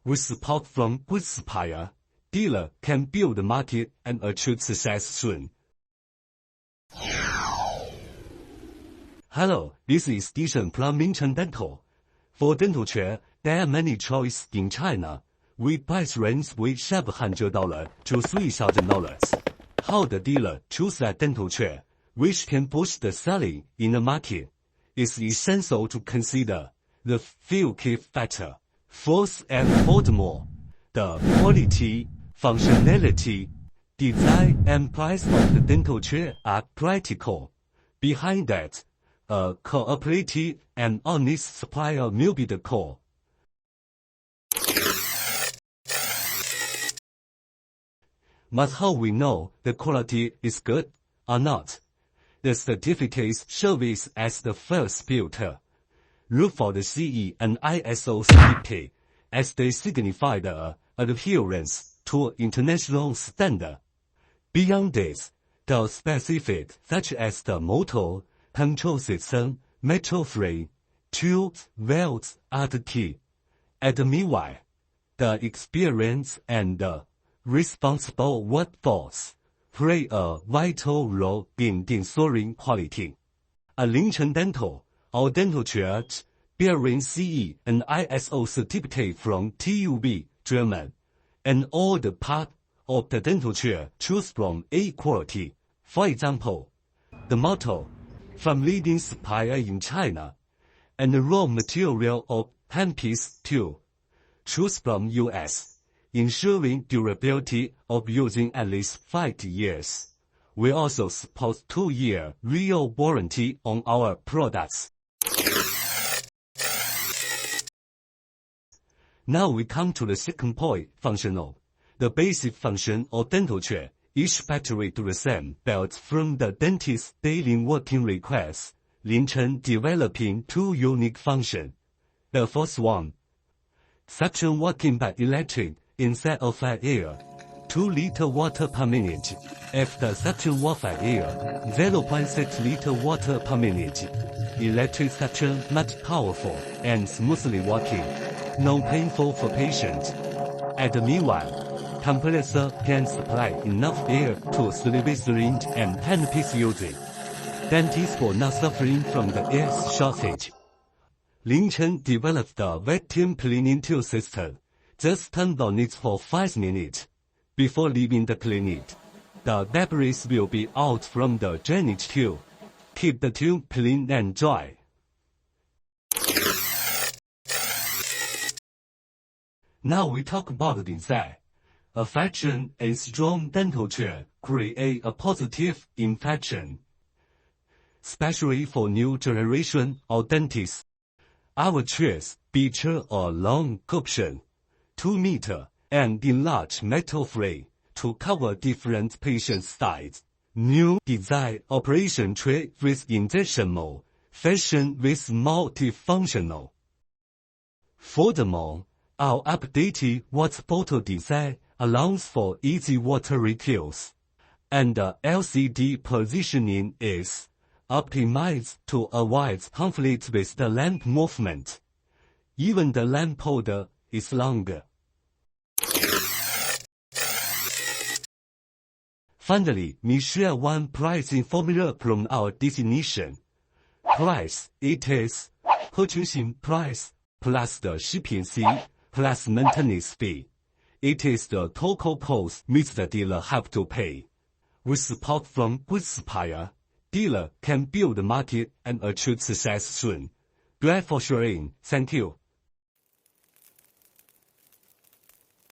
With support from good supplier, dealer can build the market and achieve success soon. Hello, this is Lingchen from Lingchen Dental. For dental care, there are many choices in China, with price range with $700 to $3,000. How the dealer choose a dental chair, which can boost the selling in the market, is essential to consider the few key factors. First and furthermore, the quality, functionality, design and price of the dental chair are critical. Behind that, a cooperative and honest supplier will be the core. But how we know the quality is good or not? The certificates service as the first filter. Look for the CE and ISO certificate, as they signify the adherence to international standard. Beyond this, the specifics such as the motor, control system, metal-free, tubes, welds are the key. And meanwhile, the experience and the responsible workforce play a vital role in ensuring quality. At Lingchen Dental, our dental chairs bearing CE and ISO certificate from TUV, German, and all the parts of the dental chair choose from A quality. For example, the motto from leading supplier in China, and the raw material of handpiece too, choose from US, ensuring durability of using at least 5 years. We also support 2-year real warranty on our products. Now we come to the second point, functional. The basic function of dental chair. Each factory do the same, built from the dentist's daily working requests. Lingchen developing 2 unique functions. The first one, suction working by electric instead of by air. 2 liter water per minute. After suction work by air, 0.6 liter water per minute. Electric suction much powerful and smoothly working. No painful for patient. At the meanwhile, compressor can supply enough air to sleeve syringe and handpiece using. Dentists were not suffering from the air shortage. Lingchen developed the vacuum cleaning tube system. Just turn on it for 5 minutes. Before leaving the clinic, the debris will be out from the drainage tube. Keep the tube clean and dry. Now we talk about the design. A fashion and strong dental chair create a positive impression, especially for new generation of dentists. Our chairs feature a long cushion, 2 meters, and enlarged metal frame to cover different patient styles. New design operation tray with injection mold, fashion with multifunctional. Furthermore, our updated water bottle design allows for easy water refills, and the LCD positioning is optimized to avoid conflict with the lamp movement. Even the lamp holder is longer. Finally, we share one pricing formula from our definition. Price, it is purchasing price plus the shipping fee plus maintenance fee. It is the total cost which the dealer have to pay. With support from good supplier, dealer can build the market and achieve success soon. Glad for sharing. Thank you.